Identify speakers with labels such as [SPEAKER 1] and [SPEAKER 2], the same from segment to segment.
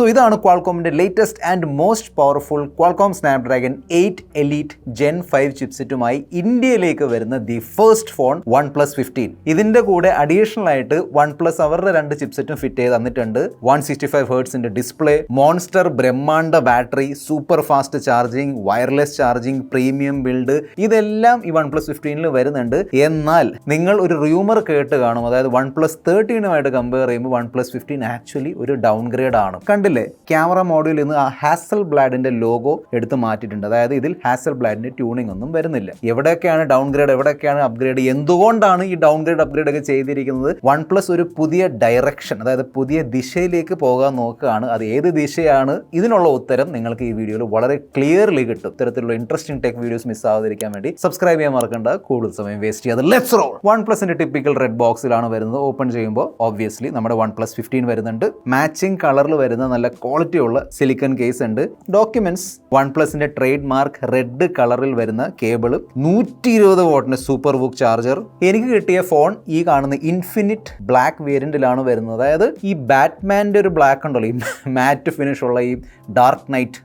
[SPEAKER 1] So ഇതാണ് ക്വാൾകോമിൻ്റെ latest and most powerful Qualcomm Snapdragon 8 elite Gen 5 ചിപ്സെറ്റുമായി ഇന്ത്യയിലേക്ക് വരുന്ന ദി ഫസ്റ്റ് ഫോൺ OnePlus 15. ഇതിൻ്റെ കൂടെ അഡീഷണൽ ആയിട്ട് OnePlus അവരുടെ 2 ചിപ്സെറ്റും ഫിറ്റ് ചെയ്ത് തന്നിട്ടുണ്ട്. 165 ഹെർട്സിൻ്റെ ഡിസ്പ്ലേ, മോൺസ്റ്റർ ബ്രഹ്മാണ്ഡ battery, super fast charging, wireless charging, premium build, ഇതെല്ലാം ഈ OnePlus 15ൽ വരുന്നുണ്ട്. എന്നാൽ നിങ്ങൾ ഒരു റൂമർ കേട്ട് കാണും, അതായത് OnePlus 13 കമ്പയർ ചെയ്യുമ്പോൾ OnePlus 15 ആക്ച്വലി ഒരു ഡൗൺഗ്രേഡ് ആണ്. കണ്ടില്ലേ, ക്യാമറ മോഡ്യൂളിൽ നിന്ന് ആ ഹാസൽബ്ലാഡിന്റെ ലോഗോ എടുത്ത് മാറ്റിയിട്ടുണ്ട്. അതായത് ഇതിൽ ഹാസൽബ്ലാഡിന്റെ ട്യൂണിംഗ് ഒന്നും വരുന്നില്ല. എവിടെയൊക്കെയാണ് ഡൗൺഗ്രേഡ്, എവിടെയൊക്കെയാണ് അപ്ഗ്രേഡ്, എന്തുകൊണ്ടാണ് ഈ ഡൗൺഗ്രേഡ് അപ്ഗ്രേഡ് ഒക്കെ ചെയ്തിരിക്കുന്നത്? OnePlus ഒരു പുതിയ ഡയറക്ഷൻ, അതായത് പുതിയ ദിശയിലേക്ക് പോകാൻ നോക്കുകയാണ്. അത് ഏത് ദിശയാണ്? ഇതിനുള്ള ഉത്തരം നിങ്ങൾക്ക് ഈ വീഡിയോയിൽ വളരെ ക്ലിയർലി കിട്ടും. ഇത്തരത്തിലുള്ള ഇൻട്രസ്റ്റിംഗ് ടെക് വീഡിയോസ് മിസ് ആവാതിരിക്കാൻ വേണ്ടി സബ്സ്ക്രൈബ് ചെയ്യാൻ മറക്കണ്ട. കൂടുതൽ സമയം വേസ്റ്റ് ചെയ്യാതെ ലെറ്റ്സ് റോൾ. OnePlusന്റെ ടിപ്പിക്കൽ റെഡ് ബോക്സിലാണ് വരുന്നത്. ഓപ്പൺ ചെയ്യുമ്പോൾ ഒബ്വിയസ്ലി നമ്മുടെ OnePlus 15 വരുന്നുണ്ട്. മാച്ചിങ് കളറിൽ വരുന്ന നല്ല ക്വാളിറ്റി ഉള്ള സിലിക്കൺ കേസ് ഉണ്ട്. ഡോക്യുമെന്റ്സ്, OnePlusന്റെ ട്രേഡ് മാർക്ക് റെഡ് കളറിൽ വരുന്ന കേബിൾ, 120 വാട്ടിന്റെ സൂപ്പർ വൂക്ക് ചാർജർ. എനിക്ക് കിട്ടിയ ഫോൺ ഈ കാണുന്ന ഇൻഫിനിറ്റ് ബ്ലാക്ക് വേരിയന്റിലാണ് വരുന്നത്. അതായത് ഈ ബാറ്റ്മാൻ്റെ ഒരു ബ്ലാക്ക് ഉണ്ടല്ലോ, ഈ മാറ്റ് ഫിനിഷ് ഉള്ള ഈ ഡാർക്ക് നൈറ്റ്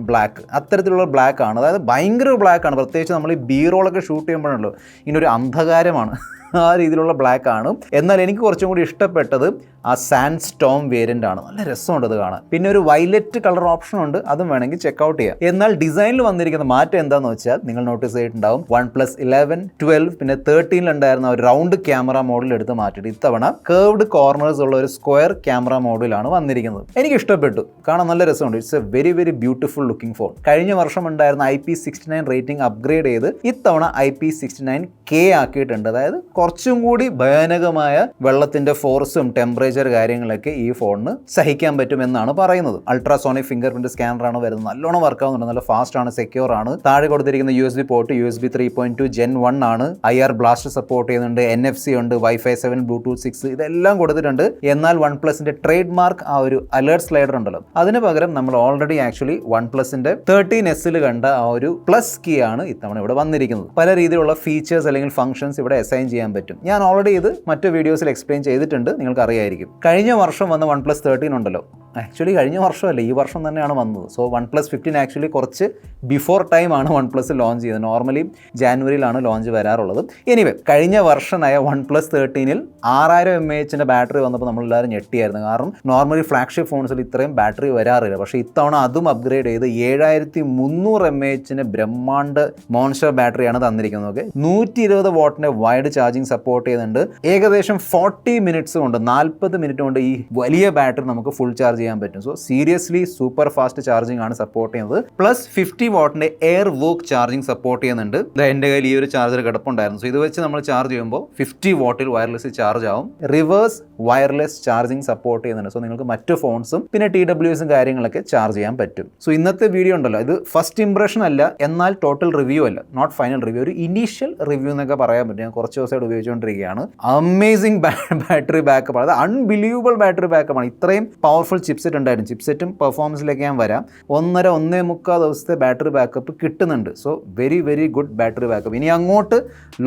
[SPEAKER 1] ബ്ലാക്ക്, അത്തരത്തിലുള്ള ബ്ലാക്ക് ആണ്. അതായത് ഭയങ്കര ബ്ലാക്ക് ആണ്. പ്രത്യേകിച്ച് നമ്മൾ ഈ ബി റോളൊക്കെ ഷൂട്ട് ചെയ്യുമ്പോഴല്ലോ ഇങ്ങനൊരു അന്ധകാരമാണ്, ആ രീതിയിലുള്ള ബ്ലാക്ക് ആണ്. എന്നാൽ എനിക്ക് കുറച്ചും കൂടി ഇഷ്ടപ്പെട്ടത് ആ സാൻഡ് സ്റ്റോം വേരിയൻ്റ് ആണ്. നല്ല രസമുണ്ട് അത് കാണാൻ. പിന്നെ ഒരു വയലറ്റ് കളർ ഓപ്ഷൻ ഉണ്ട്, അതും വേണമെങ്കിൽ ചെക്കൗട്ട് ചെയ്യാം. എന്നാൽ ഡിസൈനിൽ വന്നിരിക്കുന്ന മാറ്റം എന്താണെന്ന് വെച്ചാൽ നിങ്ങൾ നോട്ടീസ് ചെയ്തിട്ടുണ്ടാവും. OnePlus 11, 12 പിന്നെ 13 ഉണ്ടായിരുന്ന ഒരു റൗണ്ട് ക്യാമറ മോഡൽ എടുത്ത് മാറ്റിയിട്ട് ഇത്തവണ കേർവ്ഡ് കോർണേഴ്സ് ഉള്ള ഒരു സ്ക്വയർ ക്യാമറ മോഡലാണ് വന്നിരിക്കുന്നത്. എനിക്ക് ഇഷ്ടപ്പെട്ടു, കാണാൻ നല്ല രസമുണ്ട്. It's a very very beautiful looking phone. കഴിഞ്ഞ വർഷം ഉണ്ടായിരുന്ന IP69 റേറ്റിംഗ് അപ്ഗ്രേഡ് ചെയ്ത് ഇത്തവണ IP69K ആക്കിയിട്ടുണ്ട്. അതായത് കുറച്ചും കൂടി ഭയാനകമായ വെള്ളത്തിന്റെ ഫോഴ്സും ടെമ്പറേച്ചർ കാര്യങ്ങളൊക്കെ ഈ ഫോണിന് സഹിക്കാൻ പറ്റുമെന്നാണ് പറയുന്നത്. അൾട്രാസോണിക് ഫിംഗർ പ്രിന്റ് സ്കാനറാണ് വരുന്നത്. നല്ലോണം വർക്ക് ആവുന്നുണ്ട്, നല്ല ഫാസ്റ്റ് ആണ്, സെക്യൂർ ആണ്. താഴെ കൊടുത്തിരിക്കുന്ന USB പോർട്ട് USB 3.2 Gen 1 ആണ്. IR ബ്ലാസ്റ്റ് സപ്പോർട്ട് ചെയ്യുന്നുണ്ട്, NFC ഉണ്ട്, Wi-Fi 7, Bluetooth 6 ഇതെല്ലാം കൊടുത്തിട്ടുണ്ട്. എന്നാൽ OnePlusന്റെ ട്രേഡ് മാർക്ക് ആ ഒരു അലേർട്ട് സ്ലൈഡർ ഉണ്ടല്ലോ, അതിന് പകരം നമ്മൾ ഓൾറെഡി ആക്ച്വലി OnePlusന്റെ 13S കണ്ട ആ ഒരു പ്ലസ് കീ ആണ് ഇത്തവണ ഇവിടെ വന്നിരിക്കുന്നത്. പല രീതിയിലുള്ള ഫീച്ചേഴ്സ് അല്ലെങ്കിൽ ഫംഗ്ഷൻസ് ഇവിടെ അസൈൻ ചെയ്യാൻ പറ്റും. ഞാൻ ഓൾറെഡി ഇത് മറ്റു വീഡിയോസിൽ എക്സ്പ്ലെയിൻ ചെയ്തിട്ടുണ്ട്, നിങ്ങൾക്ക് അറിയായിരിക്കും. കഴിഞ്ഞ വർഷം വന്ന OnePlus 13 ഉണ്ടല്ലോ, ആക്ച്വലി കഴിഞ്ഞ വർഷമല്ല ഈ വർഷം തന്നെയാണ് വന്നത്. സോ OnePlus 15 ആക്ച്വലി കുറച്ച് ബിഫോർ ടൈം ആണ് OnePlus ലോഞ്ച് ചെയ്തത്. നോർമലി ജാനുവരിയിലാണ് ലോഞ്ച് വരാറുള്ളത്. എനിവേ, കഴിഞ്ഞ വർഷമായ OnePlus 13ൽ 6000 mAh ബാറ്ററി വന്നപ്പോൾ നമ്മളെല്ലാവരും ഞെട്ടിയായിരുന്നു. കാരണം നോർമലി ഫ്ലാഗ്ഷിപ്പ് ഫോൺസിൽ ഇത്രയും ബാറ്ററി വരാറില്ല. പക്ഷേ ഇത്തവണ അതും അപ്ഗ്രേഡ് ചെയ്ത് 7300 mAh ബ്രഹ്മാണ്ഡ മോൺസ്റ്റർ ബാറ്ററിയാണ് തന്നിരിക്കുന്നത്. ഓക്കെ, 120 വാട്ടിന്റെ വൈഡ് ചാർജിങ് സപ്പോർട്ട് ചെയ്യുന്നുണ്ട്. ഏകദേശം 40 മിനിറ്റ്സ് കൊണ്ട് 40 മിനിറ്റ് കൊണ്ട് ഈ വലിയ ബാറ്ററി നമുക്ക് ഫുൾ ചാർജ് ചെയ്യാൻ പറ്റും. So seriously super fast charging ആണ് സപ്പോർട്ട് ചെയ്യുന്നത്. പ്ലസ് 50 വാട്ടിന്റെ എയർ വോക്ക് ചാർജിങ് സപ്പോർട്ട് ചെയ്യുന്നുണ്ട്. എൻ്റെ കയ്യിൽ ഈ ഒരു ചാർജർ കിടപ്പുണ്ടായിരുന്നു. സോ ഇത് വെച്ച് നമ്മൾ ചാർജ് ചെയ്യുമ്പോൾ 50 വാട്ടിൽ വയർലെസ് ചാർജ് ആവും. റിവേഴ്സ് വയർലെസ് ചാർജിങ് സപ്പോർട്ട് ചെയ്യുന്നുണ്ട്. സോ നിങ്ങൾക്ക് മറ്റു ഫോൺസും പിന്നെ TWSും കാര്യങ്ങളൊക്കെ ചാർജ് ചെയ്യാൻ പറ്റും. സോ ഇന്നത്തെ വീഡിയോ ഉണ്ടല്ലോ, ഇത് ഫസ്റ്റ് ഇംപ്രഷൻ അല്ല, എന്നാൽ ടോട്ടൽ റിവ്യൂ അല്ല, നോട്ട് ഫൈനൽ റിവ്യൂ, ഒരു ഇനീഷ്യൽ റിവ്യൂ എന്നൊക്കെ പറയാൻ പറ്റും. ഞാൻ കുറച്ച് ദിവസമായിട്ട് ഉപയോഗിച്ചുകൊണ്ടിരിക്കുകയാണ്. അമേസിംഗ് ബാറ്ററി ബാക്കപ്പ് ആണ്, അത് അൺബിലീവബിൾ ബാറ്ററി ബാക്കപ്പ് ആണ്. ഇത്രയും പവർഫുൾ ചിപ്സെറ്റ് ഉണ്ടായിരുന്നു. ചിപ്സെറ്റും പെർഫോമൻസിലേക്ക് ഞാൻ വരാം. 1.5 ദിവസത്തെ ബാറ്ററി ബാക്കപ്പ് കിട്ടുന്നുണ്ട്. So very very good battery backup. ഇനി അങ്ങോട്ട്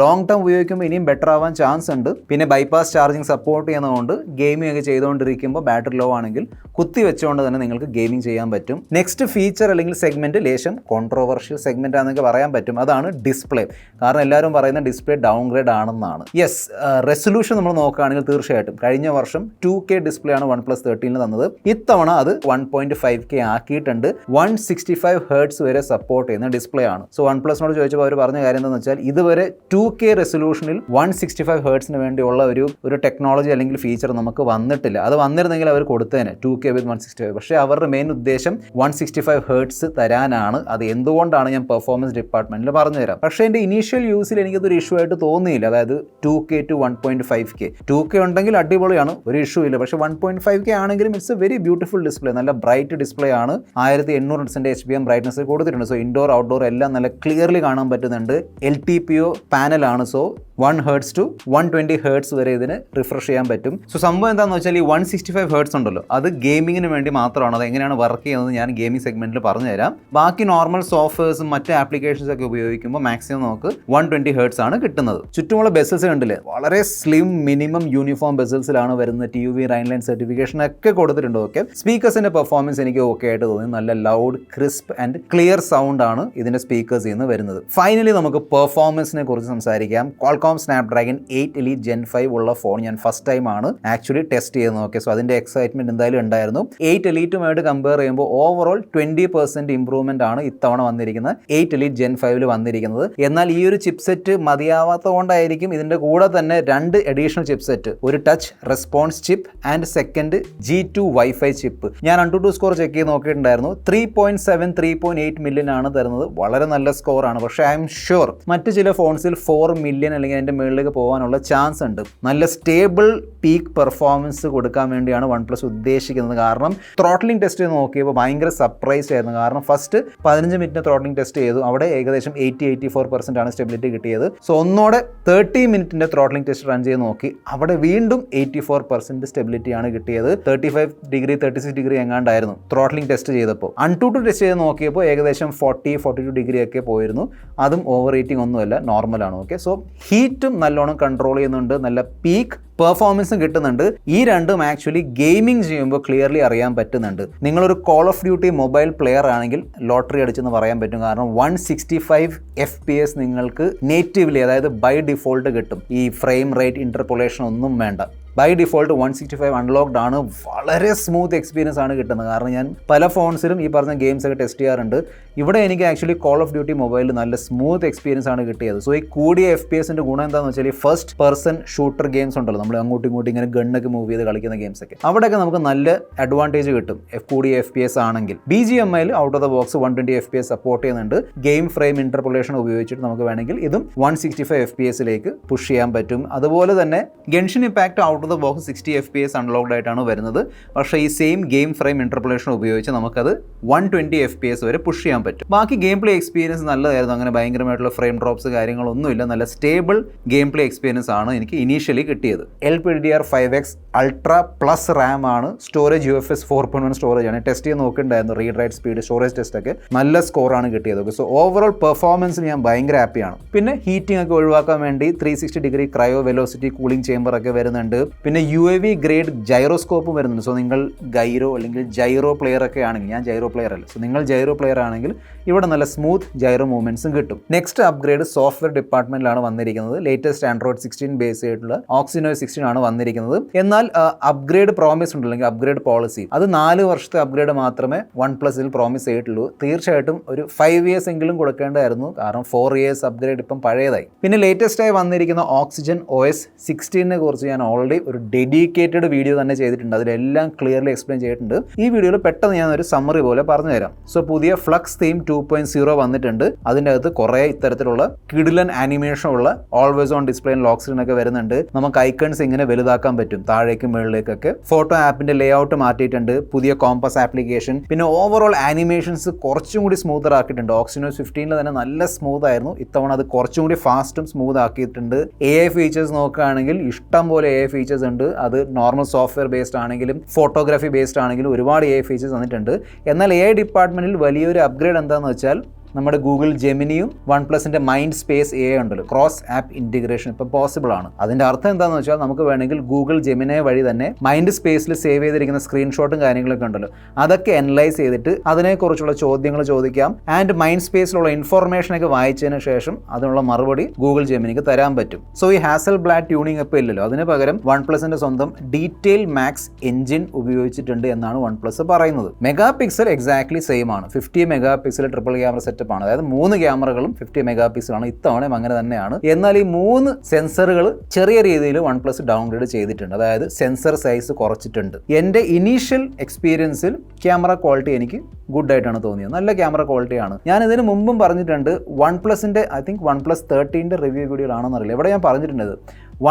[SPEAKER 1] ലോങ് ടേം ഉപയോഗിക്കുമ്പോൾ ഇനിയും ബെറ്റർ ആവാൻ ചാൻസ് ഉണ്ട്. പിന്നെ ബൈപ്പാസ് ചാർജിങ് സപ്പോർട്ട് ചെയ്യുന്നതുകൊണ്ട് ഗെയിമിംഗ് ഒക്കെ ചെയ്തുകൊണ്ടിരിക്കുമ്പോൾ ബാറ്ററി ലോ ആണെങ്കിൽ കുത്തി വെച്ചുകൊണ്ട് തന്നെ നിങ്ങൾക്ക് ഗെയിമിംഗ് ചെയ്യാൻ പറ്റും. നെക്സ്റ്റ് ഫീച്ചർ അല്ലെങ്കിൽ സെഗ്മെന്റ് ലേശം കോൺട്രോവർഷ്യൽ സെഗ്മെന്റ് ആണെന്നൊക്കെ പറയാൻ പറ്റും. അതാണ് ഡിസ്പ്ലേ. കാരണം എല്ലാവരും പറയുന്ന ഡിസ്പ്ലേ ഡൗൺഗ്രേഡ് ആണെന്നാണ്. യെസ്, റെസൊല്യൂഷൻ നമ്മൾ നോക്കുകയാണെങ്കിൽ തീർച്ചയായിട്ടും കഴിഞ്ഞ വർഷം 2K ഡിസ്പ്ലേ ആണ് OnePlus 13ൽ തന്നത്. ഇത്തവണ അത് 1.5K ആക്കിയിട്ടുണ്ട്. 165 ഹെർട്സ് വരെ സപ്പോർട്ട് ചെയ്യുന്ന ഡിസ്പ്ലേ ആണ്. സോ OnePlusനോട് ചോദിച്ചപ്പോൾ അവർ പറഞ്ഞ കാര്യം എന്താണെന്ന് വെച്ചാൽ ഇതുവരെ 2K റെസൊല്യൂഷനിൽ 165 ഹെർട്സിന് വേണ്ടിയുള്ള ഒരു ടെക്നോളജി അല്ലെങ്കിൽ ഫീച്ചർ നമുക്ക് വന്നിട്ടില്ല. അത് വന്നിരുന്നെങ്കിൽ അവർ കൊടുത്തേനെ 2K with 165. പക്ഷേ അവരുടെ മെയിൻ ഉദ്ദേശം 165 ഹെർട്സ് തരാനാണ്. അത് എന്തുകൊണ്ടാണ് ഞാൻ പെർഫോമൻസ് ഡിപ്പാർട്ട്മെന്റിൽ പറഞ്ഞുതരാം. പക്ഷേ എൻ്റെ ഇനീഷ്യൽ യൂസിൽ എനിക്കതൊരു ഇഷ്യൂ ആയിട്ട് തോന്നിയില്ല. അതായത് 2K to 1.5K 2K ഉണ്ടെങ്കിൽ അടിപൊളിയാണ്, ഒരു ഇഷ്യൂ ഇല്ല. പക്ഷേ 1.5K ആണെങ്കിലും it's a very beautiful display. നല്ല ബ്രൈറ്റ് ഡിസ്പ്ലേ ആണ്. 1800 നിറ്റ്സിന്റെ HBM ബ്രൈറ്റ്നസ് കൊടുത്തിട്ടുണ്ട്. സോ ഇൻഡോർ ഔട്ട്ഡോർ എല്ലാം നല്ല ക്ലിയർലി കാണാൻ പറ്റുന്നുണ്ട്. LTPO പാനലാണ്. സോ 1 ഹെർട്സ് ടു 120 ഹെർട്സ് വരെ ഇതിന് റിഫ്രഷ് ചെയ്യാൻ പറ്റും. സോ സംഭവം എന്താണെന്ന് വെച്ചാൽ ഈ 165 ഹെർട്സ് ഉണ്ടല്ലോ, അത് ഗെയിമിങ്ങിന് വേണ്ടി മാത്രമാണ്. അത് എങ്ങനെയാണ് വർക്ക് ചെയ്യുന്നത് ഞാൻ ഗെയിമിംഗ് സെഗ്മെന്റിൽ പറഞ്ഞുതരാം. ബാക്കി നോർമൽ സോഫ്റ്റ്വെയർസും മറ്റ് ആപ്ലിക്കേഷൻസ് ഒക്കെ ഉപയോഗിക്കുമ്പോൾ മാക്സിമം നമുക്ക് 120 ഹെർട്സ് ആണ് കിട്ടുന്നത്. ചുറ്റുമുള്ള ബെസൽസ് കണ്ടില്ലേ, വളരെ സ്ലിം മിനിമം യൂണിഫോം ബെസൽസിലാണ് വരുന്നത്. വരുന്ന TUV റൈൻലൈൻ സർട്ടിഫിക്കേഷൻ ഒക്കെ കൊടുത്തിട്ടുണ്ട്. ഓക്കെ, സ്പീക്കേഴ്സിൻ്റെ പെർഫോമൻസ് എനിക്ക് ഓക്കെ ആയിട്ട് തോന്നി. നല്ല loud, crisp and clear sound ആണ് ഇതിൻ്റെ സ്പീക്കേഴ്സിൽ നിന്ന് വരുന്നത്. ഫൈനലി നമുക്ക് പെർഫോമൻസിനെ കുറിച്ച് സംസാരിക്കാം. Qualcomm Snapdragon 8 Elite Gen 5 ഉള്ള ഫോൺ ഞാൻ ഫസ്റ്റ് ടൈം ആണ് ആക്ച്വലി ടെസ്റ്റ് ചെയ്യുന്നത്. ഓക്കെ, സോ അതിൻ്റെ എക്സൈറ്റ്മെൻറ്റ് എന്തായാലും ഉണ്ടായിരുന്നു. 8 Eliteമായിട്ട് കമ്പയർ ചെയ്യുമ്പോൾ ഓവറോൾ 20% ഇംപ്രൂവ്മെൻ്റ് ആണ് ഇത്തവണ വന്നിരിക്കുന്നത് 8 Elite Gen 5 വന്നിരിക്കുന്നത്. എന്നാൽ ഈ ഒരു ചിപ്സെറ്റ് മതിയാവാത്തത് കൊണ്ടായിരിക്കും ഇതിൻ്റെ കൂടെ തന്നെ 2 അഡീഷണൽ ചിപ്സെറ്റ്, ഒരു touch response chip and second G2 wifi chip. ഞാൻ AnTuTu സ്കോർ ചെക്ക് ചെയ്ത് നോക്കിയിട്ടുണ്ടായിരുന്നു. 3.7 3.8 മില്യൺ ആണ് തരുന്നത്. വളരെ നല്ല സ്കോറാണ്. പക്ഷേ ഐ എം ഷുവർ മറ്റ് ചില ഫോൺസിൽ 4 മില്യൺ അല്ലെങ്കിൽ അതിൻ്റെ മുകളിലേക്ക് പോകാനുള്ള ചാൻസ് ഉണ്ട്. നല്ല സ്റ്റേബിൾ പീക്ക് പെർഫോമൻസ് കൊടുക്കാൻ വേണ്ടിയാണ് OnePlus ഉദ്ദേശിക്കുന്നത്. കാരണം ത്രോട്ട്ലിംഗ് ടെസ്റ്റ് ചെയ്ത് നോക്കിയപ്പോൾ ഭയങ്കര സർപ്രൈസ് ആയിരുന്നു. കാരണം ഫസ്റ്റ് 15 മിനിറ്റ് ത്രോട്ട്ലിംഗ് ടെസ്റ്റ് ചെയ്തു, അവിടെ ഏകദേശം 80-84% ആണ് സ്റ്റെബിലിറ്റി കിട്ടിയത്. സോ ഒന്നോടെ 30 മിനിറ്റിൻ്റെ ത്രോട്ട്ലിംഗ് ടെസ്റ്റ് റൺ ചെയ്ത് നോക്കി, അവിടെ വീണ്ടും 84% സ്റ്റെബിലിറ്റി ആണ് കിട്ടിയത്. 35 ഡിഗ്രി 36 ഡിഗ്രി എങ്ങാണ്ടായിരുന്നു ത്രോട്ട്ലിംഗ് ടെസ്റ്റ് ചെയ്തപ്പോൾ. AnTuTu ടെസ്റ്റ് ചെയ്ത് നോക്കിയപ്പോൾ ഏകദേശം 40-42 ഡിഗ്രി ഒക്കെ പോയിരുന്നു. അതും ഓവർ ഹീറ്റിംഗ് ഒന്നുമല്ല, നോർമലാണ്. ഓക്കെ, സോ ഹീറ്റും നല്ലോണം കൺട്രോൾ ചെയ്യുന്നുണ്ട്, നല്ല പീക്ക് പെർഫോമൻസും കിട്ടുന്നുണ്ട്. ഈ രണ്ടും ആക്ച്വലി ഗെയിമിംഗ് ചെയ്യുമ്പോൾ ക്ലിയർലി അറിയാൻ പറ്റുന്നുണ്ട്. നിങ്ങളൊരു call of duty mobile player ആണെങ്കിൽ ലോട്ടറി അടിച്ചെന്ന് പറയാൻ പറ്റും. കാരണം 165 FPS നിങ്ങൾക്ക് നേറ്റീവ്ലി, അതായത് ബൈ ഡിഫോൾട്ട് കിട്ടും. ഈ ഫ്രെയിം റേറ്റ് ഇന്റർപോളേഷൻ ഒന്നും വേണ്ട. ബൈ ഡിഫോൾട്ട് 165 അൺലോക്ഡ് ആണ്. വളരെ സ്മൂത്ത് എക്സ്പീരിയൻസ് ആണ് കിട്ടുന്നത്. കാരണം ഞാൻ പല ഫോൺസിലും ഈ പറഞ്ഞ ഗെയിംസ് ഒക്കെ ടെസ്റ്റ് ചെയ്യാറുണ്ട്. ഇവിടെ എനിക്ക് ആക്ച്വലി കോൾ ഓഫ് ഡ്യൂട്ടി മൊബൈലിൽ നല്ല സ്മൂത്ത് എക്സ്പീരിയൻസ് ആണ് കിട്ടിയത്. സോ ഈ കൂടിയ FPSൻ്റെ ഗുണം എന്താണെന്ന് വെച്ചാൽ ഈ ഫസ്റ്റ് പേഴ്സൺ ഷൂട്ടർ ഗെയിംസ് ഉണ്ടല്ലോ, നമ്മൾ അങ്ങോട്ടും ഇങ്ങോട്ടും ഇങ്ങനെ ഗണ്ണൊക്കെ മൂവ് ചെയ്ത് കളിക്കുന്ന ഗെയിംസ് ഒക്കെ, അവിടെയൊക്കെ നമുക്ക് നല്ല അഡ്വാൻറ്റേജ് കിട്ടും കൂടിയ FPS ആണെങ്കിൽ. BGMIയിൽ out of the box 120 FPS support ചെയ്യുന്നുണ്ട്. ഗെയിം ഫ്രെയിം ഇന്റർപോളേഷൻ ഉപയോഗിച്ചിട്ട് നമുക്ക് വേണമെങ്കിൽ ഇതും 165 FPSലേക്ക് പുഷ് ചെയ്യാൻ പറ്റും. അതുപോലെ തന്നെ Genshin Impact out of the box 60 FPS unlocked ആയിട്ടാണ് വരുന്നത്. പക്ഷേ ഈ സെയിം ഗെയിം ഫ്രെയിം ഇന്റർപോളേഷൻ ഉപയോഗിച്ച് നമുക്കത് 120 FPS വരെ പുഷ് ചെയ്യാൻ പറ്റും. ബാക്കി ഗെയിം പ്ലേ എക്സ്പീരിയൻസ് നല്ലതായിരുന്നു. അങ്ങനെ ഭയങ്കരമായിട്ടുള്ള ഫ്രെയിം ഡ്രോപ്സ് കാര്യങ്ങളൊന്നുമില്ല. നല്ല സ്റ്റേബിൾ ഗെയിം പ്ലേ എക്സ്പീരിയൻസ് ആണ് എനിക്ക് ഇനീഷ്യലി കിട്ടിയത്. LPDDR5X അൾട്രാ പ്ലസ് റാം ആണ്. സ്റ്റോറേജ് UFS 4.1 സ്റ്റോറേജ് ആണ്. ടെസ്റ്റ് ചെയ്ത് നോക്കിയിട്ടുണ്ടായിരുന്നു, read write speed, storage test ഒക്കെ നല്ല സ്കോറാണ് കിട്ടിയത്. സോ ഓവറോൾ പെർഫോമൻസ് ഞാൻ ഭയങ്കര ഹാപ്പിയാണ്. പിന്നെ ഹീറ്റിംഗ് ഒക്കെ ഒഴിവാക്കാൻ വേണ്ടി 360 degree cryo velocity cooling chamber ഒക്കെ വരുന്നുണ്ട്. പിന്നെ UAV ഗ്രേഡ് ജൈറോസ്കോപ്പും വരുന്നുണ്ട്. സോ നിങ്ങൾ ഗൈറോ അല്ലെങ്കിൽ ജൈറോ പ്ലെയർ ഒക്കെ ആണെങ്കിൽ, ഞാൻ ജൈറോ പ്ലെയർ അല്ല, സോ നിങ്ങൾ ജൈറോ പ്ലെയർ ആണെങ്കിൽ ഇവിടെ നല്ല സ്മൂത്ത് ജൈറോ മൂവ്മെന്റ്സും കിട്ടും. നെക്സ്റ്റ് അപ്ഗ്രേഡ് സോഫ്റ്റ്വെയർ ഡിപ്പാർട്ട്മെന്റിലാണ് വന്നിരിക്കുന്നത്. ലേറ്റസ്റ്റ് ആൻഡ്രോയിഡ് 16 ബേസ് ആയിട്ടുള്ള Oxynoise 16 ആണ് വന്നിരിക്കുന്നത്. എന്നാൽ അപ്ഗ്രേഡ് പ്രോമിസ് ഉണ്ട്, അല്ലെങ്കിൽ അപ്ഗ്രേഡ് പോളിസി, അത് 4 വർഷത്തെ അപ്ഗ്രേഡ് മാത്രമേ OnePlusൽ പ്രോമിസ് ചെയ്തിട്ടുള്ളൂ. തീർച്ചയായിട്ടും ഒരു 5 years എങ്കിലും കൊടുക്കേണ്ടതായിരുന്നു. കാരണം 4 years അപ്ഗ്രേഡ് ഇപ്പം പഴയതായി. പിന്നെ ലേറ്റസ്റ്റ് ആയി വന്നിരിക്കുന്ന Oxygen OS 16നെ കുറിച്ച് ഞാൻ ഓൾറെഡി ഒരു ഡെഡിക്കേറ്റഡ് വീഡിയോ തന്നെ ചെയ്തിട്ടുണ്ട്. അതിലെല്ലാം ക്ലിയർലി എക്സ്പ്ലെയിൻ ചെയ്തിട്ടുണ്ട്. ഈ വീഡിയോയിൽ പെട്ടെന്ന് ഞാൻ ഒരു സമ്മറി പോലെ പറഞ്ഞു തരാം. സോ പുതിയ ഫ്ലക്സ് തീം 2.0 വന്നിട്ടുണ്ട്. അതിൻ്റെ അകത്ത് കുറേ ഇത്തരത്തിലുള്ള കിടിലൻ ആനിമേഷൻ ഉള്ള always on display lock screen ഒക്കെ വരുന്നുണ്ട്. നമുക്ക് ഐക്കൺസ് ഇങ്ങനെ വലുതാക്കാൻ പറ്റും, താഴേക്കും മുകളിലേക്കൊക്കെ. ഫോട്ടോ ആപ്പിന്റെ ലേ ഔട്ട് മാറ്റിയിട്ടുണ്ട്, പുതിയ കോമ്പസ് ആപ്ലിക്കേഷൻ. പിന്നെ ഓവറോൾ ആനിമേഷൻസ് കുറച്ചും കൂടി സ്മൂത്തർ ആക്കിയിട്ടുണ്ട്. Oxynoise 15 തന്നെ നല്ല സ്മൂത്ത് ആയിരുന്നു. ഇത്തവണ അത് കുറച്ചും കൂടി ഫാസ്റ്റും സ്മൂത്ത് ആക്കിയിട്ടുണ്ട്. AI ഫീച്ചേഴ്സ് നോക്കുകയാണെങ്കിൽ ഇഷ്ടം പോലെ AI ഫീച്ചേഴ്സ് ഉണ്ട്. അത് നോർമൽ സോഫ്റ്റ്വെയർ ബേസ്ഡ് ആണെങ്കിലും ഫോട്ടോഗ്രാഫി ബേസ്ഡ് ആണെങ്കിലും ഒരുപാട് AI ഫീച്ചേഴ്സ് വന്നിട്ടുണ്ട്. എന്നാൽ AI ഡിപ്പാർട്ട്മെന്റിൽ വലിയൊരു അപ്ഗ്രേഡ് എന്താണെന്ന് വെച്ചാൽ നമ്മുടെ ഗൂഗിൾ ജെമിനിയും OnePlusന്റെ മൈൻഡ് സ്പേസ് AI ഉണ്ടല്ലോ, ക്രോസ് ആപ്പ് ഇൻറ്റിഗ്രേഷൻ ഇപ്പോൾ പോസിബിൾ ആണ്. അതിൻ്റെ അർത്ഥം എന്താണെന്ന് വെച്ചാൽ നമുക്ക് വേണമെങ്കിൽ ഗൂഗിൾ ജെമിനി വഴി തന്നെ മൈൻഡ് സ്പേസിൽ സേവ് ചെയ്തിരിക്കുന്ന സ്ക്രീൻഷോട്ടും കാര്യങ്ങളൊക്കെ ഉണ്ടല്ലോ, അതൊക്കെ അനലൈസ് ചെയ്തിട്ട് അതിനെക്കുറിച്ചുള്ള ചോദ്യങ്ങൾ ചോദിക്കാം. ആൻഡ് മൈൻഡ് സ്പേസിലുള്ള ഇൻഫോർമേഷനൊക്കെ വായിച്ചതിന് ശേഷം അതിനുള്ള മറുപടി ഗൂഗിൾ ജെമിനിക്ക് തരാൻ പറ്റും. സോ ഈ ഹാസൽ ബ്ലാഡ് ട്യൂണിംഗ് ഇപ്പോൾ ഇല്ലല്ലോ. അതിന് പകരം OnePlusന്റെ സ്വന്തം ഡീറ്റെയിൽ മാക്സ് എഞ്ചിൻ ഉപയോഗിച്ചിട്ടുണ്ട് എന്നാണ് OnePlus പറയുന്നത്. മെഗാ പിക്സൽ എക്സാക്ട്ലി സെയിം ആണ്. 50 mega pixel triple camera setup ആണ്. അതായത് 3 ക്യാമറകളും 50 മെഗാ പിക്സലാണ്. ഇത്തവണയും അങ്ങനെ തന്നെയാണ്. എന്നാൽ ഈ 3 സെൻസറുകൾ ചെറിയ രീതിയിൽ OnePlus ഡൗൺഗ്രേഡ് ചെയ്തിട്ടുണ്ട്. അതായത് സെൻസർ സൈസ് കുറച്ചിട്ടുണ്ട്. എൻ്റെ ഇനീഷ്യൽ എക്സ്പീരിയൻസിൽ ക്യാമറ ക്വാളിറ്റി എനിക്ക് ഗുഡ് ആയിട്ടാണ് തോന്നിയത്. നല്ല ക്യാമറ ക്വാളിറ്റിയാണ്. ഞാൻ ഇതിന് മുമ്പും പറഞ്ഞിട്ടുണ്ട്, OnePlusന്റെ ഐ തിങ്ക് OnePlus 13ന്റെ റിവ്യൂ വീഡിയോയിലാണെന്നറിയില്ല, ഇവിടെ ഞാൻ പറഞ്ഞിട്ടുണ്ട്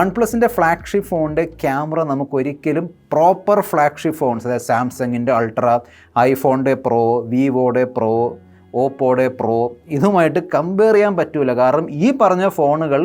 [SPEAKER 1] OnePlusന്റെ ഫ്ലാഗ്ഷിപ്പ് ഫോണിൻ്റെ ക്യാമറ നമുക്കൊരിക്കലും പ്രോപ്പർ ഫ്ലാഗ്ഷിപ്പ് ഫോൺസ്, അതായത് സാംസങ്ങിൻ്റെ അൾട്രാ, ഐഫോണിൻ്റെ പ്രോ, വിവോയുടെ പ്രോ, ഓപ്പോയുടെ പ്രോ ഇതുമായിട്ട് കമ്പയർ ചെയ്യാൻ പറ്റില്ല. കാരണം ഈ പറഞ്ഞ ഫോണുകൾ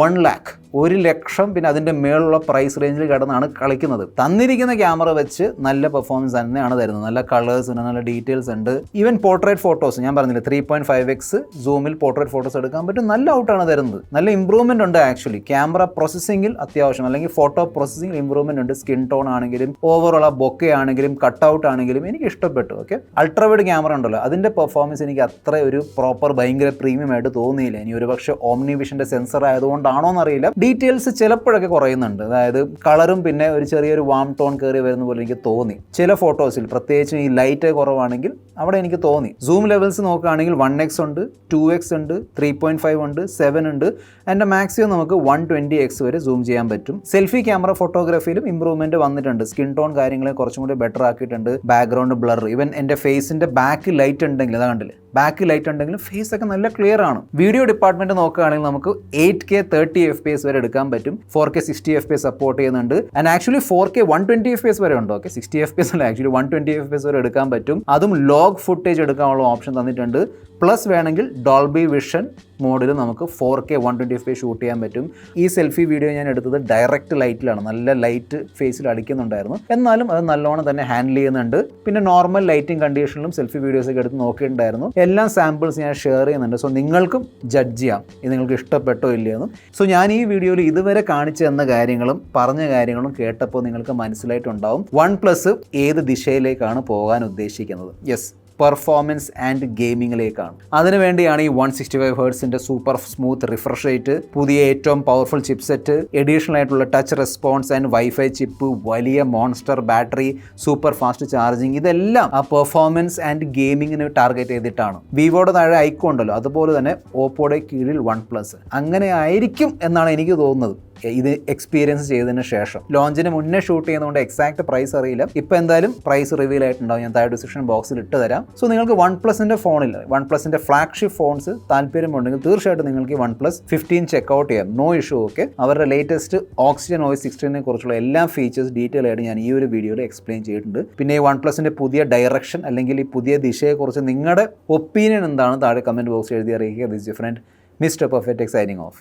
[SPEAKER 1] 1 lakh 1 ലക്ഷം പിന്നെ അതിൻ്റെ മേലുള്ള പ്രൈസ് റേഞ്ചിൽ കിടന്നാണ് കളിക്കുന്നത്. തന്നിരിക്കുന്ന ക്യാമറ വെച്ച് നല്ല പെർഫോമൻസ് തന്നെയാണ് തരുന്നത്. നല്ല കളേഴ്സ് ഉണ്ട്, നല്ല ഡീറ്റെയിൽസ് ഉണ്ട്. ഈവൻ പോർട്രേറ്റ് ഫോട്ടോസ് ഞാൻ പറഞ്ഞില്ല 3.5x സൂമിൽ പോർട്രേറ്റ് ഫോട്ടോസ് എടുക്കാൻ പറ്റും. നല്ല ഔട്ടാണ് തരുന്നത്. നല്ല ഇമ്പ്രൂവ്മെന്റ് ഉണ്ട് ആക്ച്വലി. ക്യാമറ പ്രോസസ്സിംഗിൽ അത്യാവശ്യം അല്ലെങ്കിൽ ഫോട്ടോ പ്രോസസ്സിംഗിൽ ഇമ്പ്രൂവ്മെന്റ് ഉണ്ട്. സ്കിൻ ടോൺ ആണെങ്കിലും ഓവറോൾ ആ ബൊക്കെ ആണെങ്കിലും കട്ട് ഔട്ട് ആണെങ്കിലും എനിക്ക് ഇഷ്ടപ്പെട്ടു. ഓക്കെ, അൾട്രാവൈഡ് ക്യാമറ ഉണ്ടല്ലോ, അതിന്റെ പെർഫോമൻസ് എനിക്ക് അത്ര ഒരു പ്രോപ്പർ ഭയങ്കര പ്രീമിയം ആയിട്ട് തോന്നിയില്ല. ഇനി ഒരു പക്ഷേ ഓംനി വിഷന്റെ സെൻസർ ആയതുകൊണ്ടാണോ എന്നറിയില്ല, ഡീറ്റെയിൽസ് ചിലപ്പോഴൊക്കെ കുറയുന്നുണ്ട്. അതായത് കളറും പിന്നെ ഒരു ചെറിയൊരു വാം ടോൺ കയറി വരുന്ന പോലെ എനിക്ക് തോന്നി ചില ഫോട്ടോസിൽ, പ്രത്യേകിച്ചും ഈ ലൈറ്റ് കുറവാണെങ്കിൽ അവിടെ എനിക്ക് തോന്നി. സൂം ലെവൽസ് നോക്കുകയാണെങ്കിൽ 1x ഉണ്ട്, 2x ഉണ്ട്, 3.5 ഉണ്ട്, 7 ഉണ്ട്. അതിൻ്റെ മാക്സിമം നമുക്ക് 120x വരെ സൂം ചെയ്യാൻ പറ്റും. സെൽഫി ക്യാമറ ഫോട്ടോഗ്രാഫിയിലും ഇമ്പ്രൂവ്മെന്റ് വന്നിട്ടുണ്ട്. സ്കിൻ ടോൺ കാര്യങ്ങളെ കുറച്ചും കൂടി ബെറ്റർ ആക്കിയിട്ടുണ്ട്. ബാക്ക്ഗ്രൗണ്ട് ബ്ലർ, ഈവൻ എൻ്റെ ഫേസിന്റെ ബാക്ക് ലൈറ്റ് ഉണ്ടെങ്കിൽ, അതാ കണ്ടില്ലേ, ബാക്ക് ലൈറ്റ് ഉണ്ടെങ്കിലും ഫേസ് ഒക്കെ നല്ല ക്ലിയർ ആണ്. വീഡിയോ ഡിപ്പാർട്ട്മെന്റ് നോക്കുകയാണെങ്കിൽ നമുക്ക് 8K 30 FPS വരെ എടുക്കാൻ പറ്റും. 4K 60 FPS സപ്പോർട്ട് ചെയ്യുന്നുണ്ട്. ആൻഡ് ആക്ച്വലി 4K 120 FPS വരെ ഉണ്ട്. ഓക്കെ, 60 FPS അല്ല, ആക്ച്വലി 120 FPS വരെ എടുക്കാൻ പറ്റും. അതും ലോഗ് ഫുട്ടേജ് എടുക്കാനുള്ള ഓപ്ഷൻ തന്നിട്ടുണ്ട്. പ്ലസ് വേണമെങ്കിൽ ഡോൾബി വിഷൻ മോഡിൽ നമുക്ക് 4K 120 FPS ഷൂട്ട് ചെയ്യാൻ പറ്റും. ഈ സെൽഫി വീഡിയോ ഞാൻ എടുത്തത് ഡയറക്റ്റ് ലൈറ്റിലാണ്. നല്ല ലൈറ്റ് ഫേസിൽ അടിക്കുന്നുണ്ടായിരുന്നു, എന്നാലും അത് നല്ലോണം തന്നെ ഹാൻഡിൽ ചെയ്യുന്നുണ്ട്. പിന്നെ നോർമൽ ലൈറ്റിംഗ് കണ്ടീഷനിലും സെൽഫി വീഡിയോസ് ഒക്കെ എടുത്ത് നോക്കിയിട്ടുണ്ടായിരുന്നു. എല്ലാ സാമ്പിൾസ് ഞാൻ ഷെയർ ചെയ്യുന്നുണ്ട്. സോ നിങ്ങൾക്കും ജഡ്ജ് ചെയ്യാം ഇത് നിങ്ങൾക്ക് ഇഷ്ടപ്പെട്ടോ ഇല്ലയെന്നും. സോ ഞാൻ ഈ വീഡിയോയിൽ ഇതുവരെ കാണിച്ചു തന്ന കാര്യങ്ങളും പറഞ്ഞ കാര്യങ്ങളും കേട്ടപ്പോൾ നിങ്ങൾക്ക് മനസ്സിലായിട്ടുണ്ടാവും OnePlus ഏത് ദിശയിലേക്കാണ് പോകാൻ ഉദ്ദേശിക്കുന്നത്. യെസ്, പെർഫോമൻസ് ആൻഡ് ഗെയിമിങ്ങിലേക്കാണ്. അതിനുവേണ്ടിയാണ് ഈ 165 ഹെർട്സിൻ്റെ സൂപ്പർ സ്മൂത്ത് റിഫ്രഷ് റേറ്റ്, പുതിയ ഏറ്റവും പവർഫുൾ ചിപ്സെറ്റ്, എഡീഷണൽ ആയിട്ടുള്ള touch response and WiFi chip, വലിയ monster battery, super fast charging, ഇതെല്ലാം ആ പെർഫോമൻസ് ആൻഡ് ഗെയിമിങ്ങിന് ടാർഗറ്റ് ചെയ്തിട്ടാണ്. വിവോയുടെ താഴെ ഐക്കോ ഉണ്ടല്ലോ, അതുപോലെ തന്നെ ഓപ്പോയുടെ കീഴിൽ OnePlus. അങ്ങനെ ആയിരിക്കും എന്നാണ് എനിക്ക് തോന്നുന്നത് ഇത് എക്സ്പീരിയൻസ് ചെയ്തതിന് ശേഷം. ലോഞ്ചിന് മുന്നേ ഷൂട്ട് ചെയ്യുന്നതുകൊണ്ട് എക്സാക്ട് പ്രൈസ് അറിയില്ല. ഇപ്പോൾ എന്തായാലും പ്രൈസ് റിവീൽ ആയിട്ടുണ്ടാവും, ഞാൻ താഴെ ഡിസ്ക്രിപ്ഷൻ ബോക്സിൽ ഇട്ട് തരാം. സോ നിങ്ങൾക്ക് OnePlusന്റെ ഫോണിൽ, OnePlusന്റെ ഫ്ലാഗ്ഷിപ്പ് ഫോൺസ് താല്പര്യമുണ്ടെങ്കിൽ തീർച്ചയായിട്ടും നിങ്ങൾക്ക് OnePlus 15 ചെക്കൗട്ട് ചെയ്യാം. No issue. ഓക്കെ, അവരുടെ ലേറ്റസ്റ്റ് Oxygen OS 16 കുറിച്ചുള്ള എല്ലാ ഫീച്ചേഴ്സ് ഡീറ്റെയിൽ ആയിട്ട് ഞാൻ ഈ ഒരു വീഡിയോയിൽ എക്സ്പ്ലെയിൻ ചെയ്തിട്ടുണ്ട്. പിന്നെ ഈ OnePlusന്റെ പുതിയ ഡയറക്ഷൻ അല്ലെങ്കിൽ ഈ പുതിയ ദിശയെക്കുറിച്ച് നിങ്ങളുടെ ഒപ്പീനിയൻ എന്താണ് താഴെ കമൻറ്റ് ബോക്സിൽ എഴുതി അറിയിക്കുക. This your friend mister perfect signing off.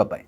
[SPEAKER 1] By.